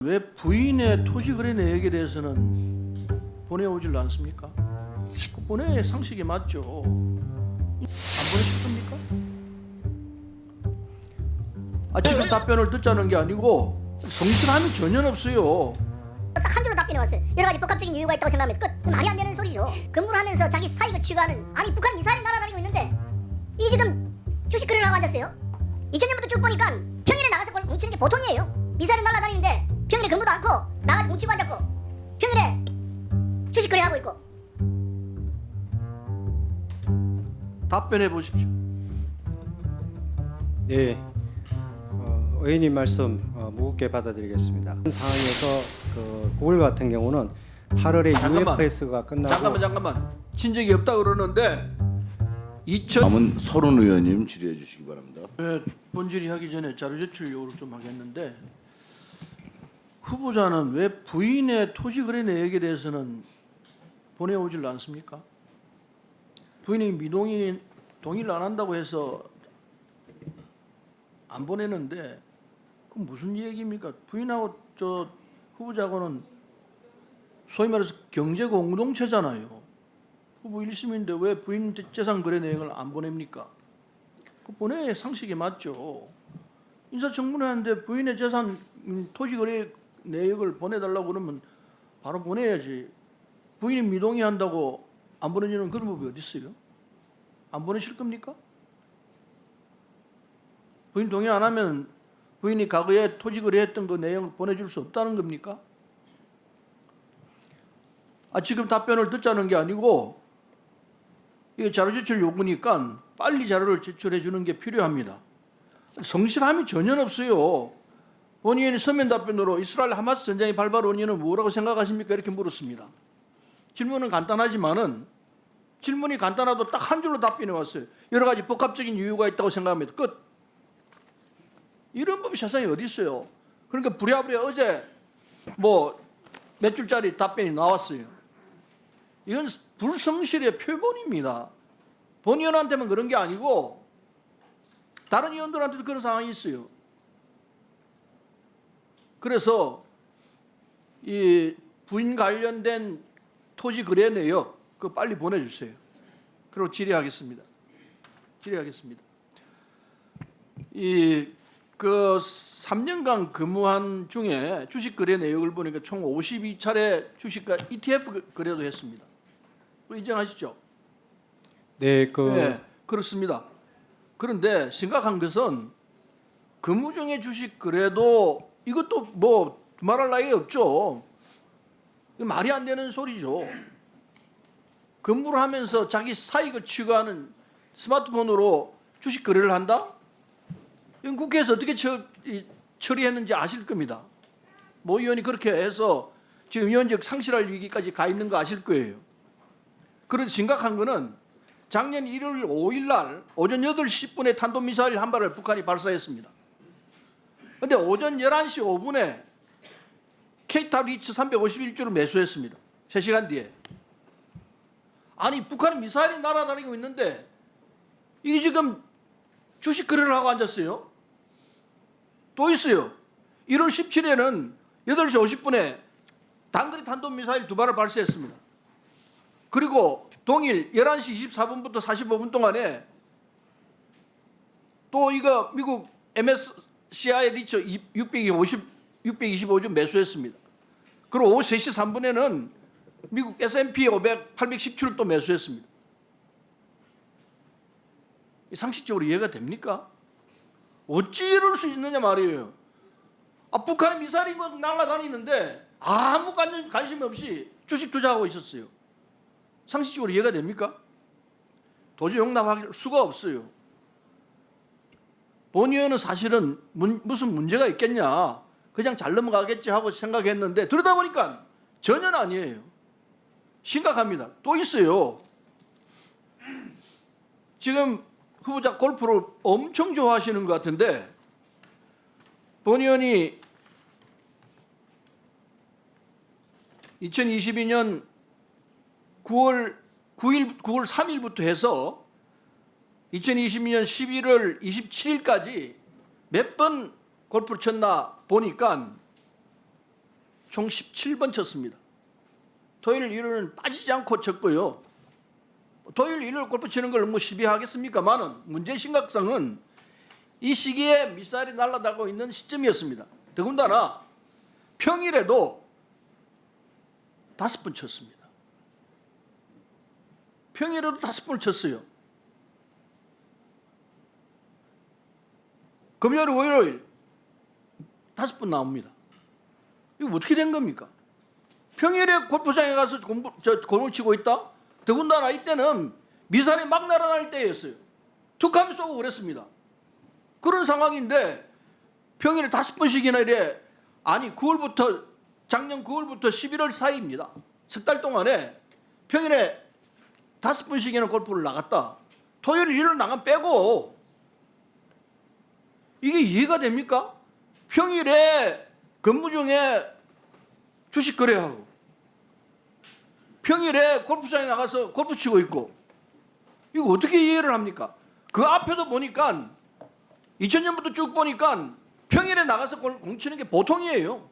왜 부인의 토지 거래 내역에 대해서는 보내오질 않습니까? 보내 상식이 맞죠. 안 보내실 겁니까? 지금 답변을 듣자는 게 아니고 성실함이 전혀 없어요. 딱 한 줄로 답변해 왔어요. 여러 가지 복합적인 이유가 있다고 생각하면 끝. 말이 안 되는 소리죠. 근무를 하면서 자기 사익을 취하는, 아니 북한 미사일이 날아다니고 있는데 이게 지금 주식 거래를 하고 앉았어요. 2000년부터 쭉 보니까 평일에 나가서 뭉치는 게 보통이에요. 미사일이 날아다니는데 평일에 근무도 않고 나가서 뭉치고 앉았고 평일에 주식 거래하고 있고. 답변해 보십시오. 네, 의원님 말씀 무겁게 받아들이겠습니다. 상황에서 그 9월 같은 경우는 8월에 UFS가 끝나고 잠깐만 친적이 없다 그러는데 다음은 서른 의원님 질의해 주시기 바랍니다. 본질이 하기 전에 자료 제출 요구를 좀 하겠는데, 후보자는 왜 부인의 토지 거래 내역에 대해서는 보내오질 않습니까? 부인이 미동이 동의를 안 한다고 해서 안 보내는데 그건 무슨 얘기입니까? 부인하고 저 후보자하고는 소위 말해서 경제 공동체잖아요. 후보 1심인데 왜 부인 재산 거래 내역을 안 보냅니까? 그 보내 상식이 맞죠. 인사청문회 하는데 부인의 재산 토지 거래 내역을 보내달라고 그러면 바로 보내야지. 부인이 미동의한다고 안 보내주는 그런 법이 어디 있어요? 안 보내실 겁니까? 부인 동의 안 하면 부인이 과거에 토지 거래했던 그 내용을 보내줄 수 없다는 겁니까? 지금 답변을 듣자는 게 아니고 이게 자료 제출 요구니까 빨리 자료를 제출해 주는 게 필요합니다. 성실함이 전혀 없어요. 본의원이 서면 답변으로 이스라엘 하마스 전쟁의 발발 원인은 뭐라고 생각하십니까? 이렇게 물었습니다. 질문은 간단하지만은 질문이 간단하도 딱 한 줄로 답변해 왔어요. 여러 가지 복합적인 이유가 있다고 생각합니다. 끝. 이런 법이 세상에 어디 있어요? 그러니까 부랴부랴 어제 뭐 몇 줄짜리 답변이 나왔어요. 이건 불성실의 표본입니다. 본 의원한테만 그런 게 아니고 다른 의원들한테도 그런 상황이 있어요. 그래서 이 부인 관련된 토지 거래 내역 그거 빨리 보내주세요. 그리고 질의하겠습니다. 그 3년간 근무한 중에 주식 거래 내역을 보니까 총 52차례 주식과 ETF 거래도 했습니다. 인정하시죠? 네, 네, 그렇습니다. 그런데 심각한 것은 근무 중에 주식 거래도 이것도 뭐 말할 나위 없죠. 말이 안 되는 소리죠. 근무를 하면서 자기 사익을 취하는 스마트폰으로 주식 거래를 한다? 이건 국회에서 어떻게 처리했는지 아실 겁니다. 모 의원이 그렇게 해서 지금 의원직 상실할 위기까지 가 있는 거 아실 거예요. 그런데 심각한 거는 작년 1월 5일 날 오전 8시 10분에 탄도미사일 한 발을 북한이 발사했습니다. 그런데 오전 11시 5분에 K탑 리츠 351주를 매수했습니다. 3시간 뒤에. 아니 북한은 미사일이 날아다니고 있는데 이게 지금 주식 거래를 하고 앉았어요. 또 있어요. 1월 17일에는 8시 50분에 단거리 탄도미사일 2발을 발사했습니다. 그리고 동일 11시 24분부터 45분 동안에 또 이거 미국 MSCI 리처 625주 매수했습니다. 그리고 오후 3시 3분에는 미국 S&P 500 817을 또 매수했습니다. 상식적으로 이해가 됩니까? 어찌 이럴 수 있느냐 말이에요. 북한의 미사일이 날아다니는데 아무 관심 없이 주식 투자하고 있었어요. 상식적으로 이해가 됩니까? 도저히 용납할 수가 없어요. 본 의원은 사실은 무슨 문제가 있겠냐, 그냥 잘 넘어가겠지 하고 생각했는데 들여다 보니까 전혀 아니에요. 심각합니다. 또 있어요. 지금 후보자 골프를 엄청 좋아하시는 것 같은데 본 의원이 2022년 9월 3일부터 해서 2022년 11월 27일까지 몇 번 골프를 쳤나 보니까 총 17번 쳤습니다. 토요일 일요일은 빠지지 않고 쳤고요. 토요일 일요일 골프 치는 걸 뭐 시비하겠습니까만은 문제 심각성은 이 시기에 미사일이 날아다니고 있는 시점이었습니다. 더군다나 평일에도 5번 쳤습니다. 평일에도 5번을 쳤어요. 금요일, 월요일 5번 나옵니다. 이거 어떻게 된 겁니까? 평일에 골프장에 가서 골프 치고 있다? 더군다나 이때는 미사일이 막 날아다닐 때였어요. 툭하면 쏘고 그랬습니다. 그런 상황인데 평일에 5번씩이나 이래, 아니 9월부터 작년 9월부터 11월 사이입니다. 석 달 동안에 평일에 5번씩이나 골프를 나갔다. 토요일 일요일 나간 빼고 이게 이해가 됩니까? 평일에 근무 중에 주식 거래하고 평일에 골프장에 나가서 골프 치고 있고 이거 어떻게 이해를 합니까? 그 앞에도 보니까 2000년부터 쭉 보니까 평일에 나가서 공 치는 게 보통이에요.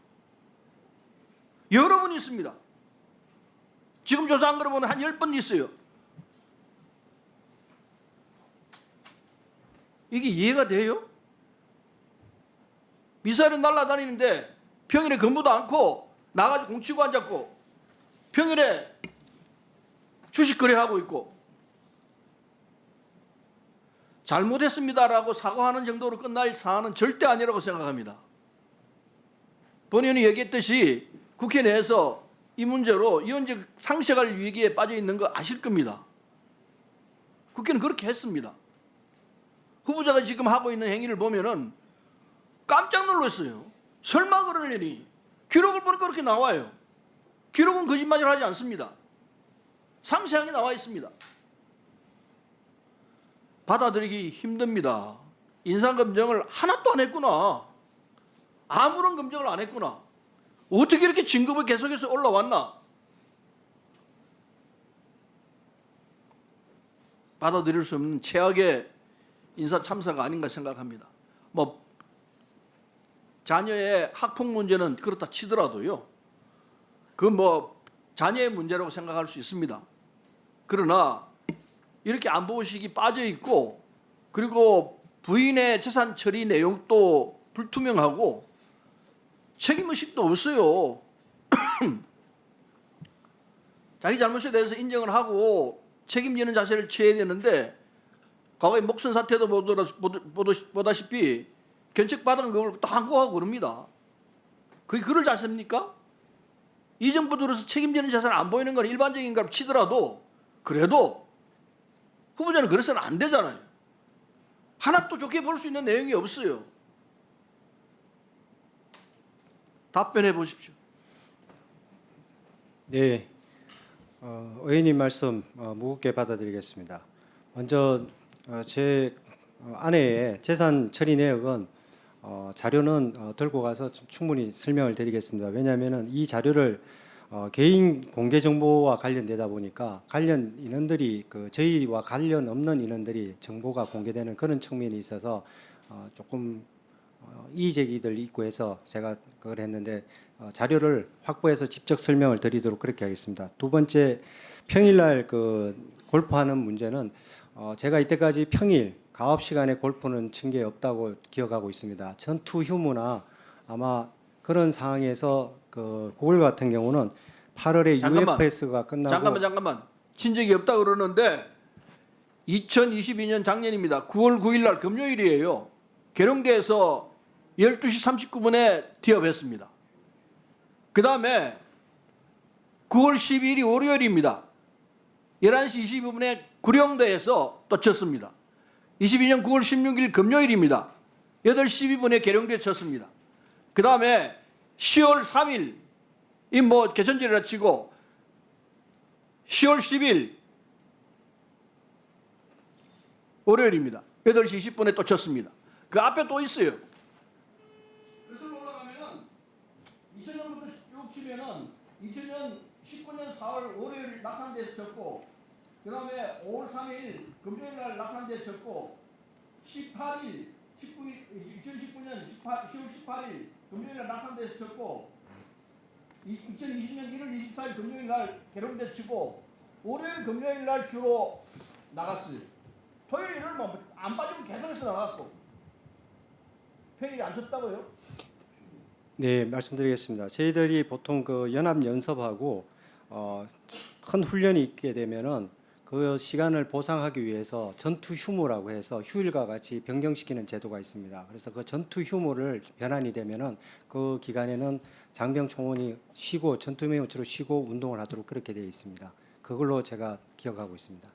여러 번 있습니다. 지금 조사한 거로 보면 한 10번 있어요. 이게 이해가 돼요? 미사일은 날아다니는데 평일에 근무도 않고 나가지고 공 치고 앉았고 평일에 주식 거래하고 있고 잘못했습니다라고 사과하는 정도로 끝날 사안은 절대 아니라고 생각합니다. 본의원이 얘기했듯이 국회 내에서 이 문제로 이원적 상쇄갈 위기에 빠져 있는 거 아실 겁니다. 국회는 그렇게 했습니다. 후보자가 지금 하고 있는 행위를 보면은 깜짝 놀랐어요. 설마 그럴 일이. 기록을 보니까 그렇게 나와요. 기록은 거짓말을 하지 않습니다. 상세하게 나와 있습니다. 받아들이기 힘듭니다. 인사검증을 하나도 안 했구나. 아무런 검증을 안 했구나. 어떻게 이렇게 진급을 계속해서 올라왔나. 받아들일 수 없는 최악의 인사 참사가 아닌가 생각합니다. 뭐 자녀의 학폭 문제는 그렇다 치더라도요. 그 뭐 자녀의 문제라고 생각할 수 있습니다. 그러나 이렇게 안보의식이 빠져 있고 그리고 부인의 재산 처리 내용도 불투명하고 책임의식도 없어요. 자기 잘못에 대해서 인정을 하고 책임지는 자세를 취해야 되는데 과거에 목선 사태도 보다시피 견책받은 걸 또 항고하고 그럽니다. 그게 그럴 자세입니까? 이 정부 들어서 책임지는 자세는 안 보이는 건 일반적인 걸 치더라도 그래도 후보자는 그래서는 안 되잖아요. 하나도 좋게 볼 수 있는 내용이 없어요. 답변해 보십시오. 네, 의원님 말씀 무겁게 받아들이겠습니다. 먼저 제 아내의 재산 처리 내역은 자료는 들고 가서 충분히 설명을 드리겠습니다. 왜냐하면 이 자료를 개인 공개 정보와 관련되다 보니까 관련 인원들이 저희와 관련 없는 인원들이 정보가 공개되는 그런 측면이 있어서 조금 이의제기들 있고 해서 제가 그걸 했는데 자료를 확보해서 직접 설명을 드리도록 그렇게 하겠습니다. 두 번째, 평일날 골프하는 문제는 제가 이때까지 평일 가업 시간에 골프는 친 게 없다고 기억하고 있습니다. 전투 휴무나 아마 그런 상황에서 9월 같은 경우는 8월에 UFS가 끝나고 잠깐만 친 적이 없다 그러는데 2022년 작년입니다. 9월 9일 날 금요일이에요. 계룡대에서 12시 39분에 티업했습니다. 그 다음에 9월 12일이 월요일입니다. 11시 22분에 구룡대에서 또 쳤습니다. 22년 9월 16일 금요일입니다. 8시 12분에 계룡대에 쳤습니다. 그 다음에 10월 3일 이 뭐 개천절이라 치고 10월 10일 월요일입니다. 8시 20분에 또 쳤습니다. 그 앞에 또 있어요. 그래서 올라가면은 2000년부터 쭉 치면은 2000년 19년 4월 월요일 낙산대에서 쳤고 그 다음에 5월 3일 금요일 날 낙산대에 쳤고 18일 2019년 10월 18일 금요일 날 낙산대에서 쳤고 2020년 1월 24일 금요일 날 개론대 치고 월요일 금요일 날 주로 나갔어요. 토요일 일요일 뭐안 빠지고 계속해서 나갔고 평일에 안 쳤다고요? 네, 말씀드리겠습니다. 저희들이 보통 그 연합 연습하고 큰 훈련이 있게 되면은 그 시간을 보상하기 위해서 전투 휴무라고 해서 휴일과 같이 변경시키는 제도가 있습니다. 그래서 그 전투 휴무를 변환이 되면은 그 기간에는 장병 총원이 쉬고 전투 명령처럼 쉬고 운동을 하도록 그렇게 되어 있습니다. 그걸로 제가 기억하고 있습니다.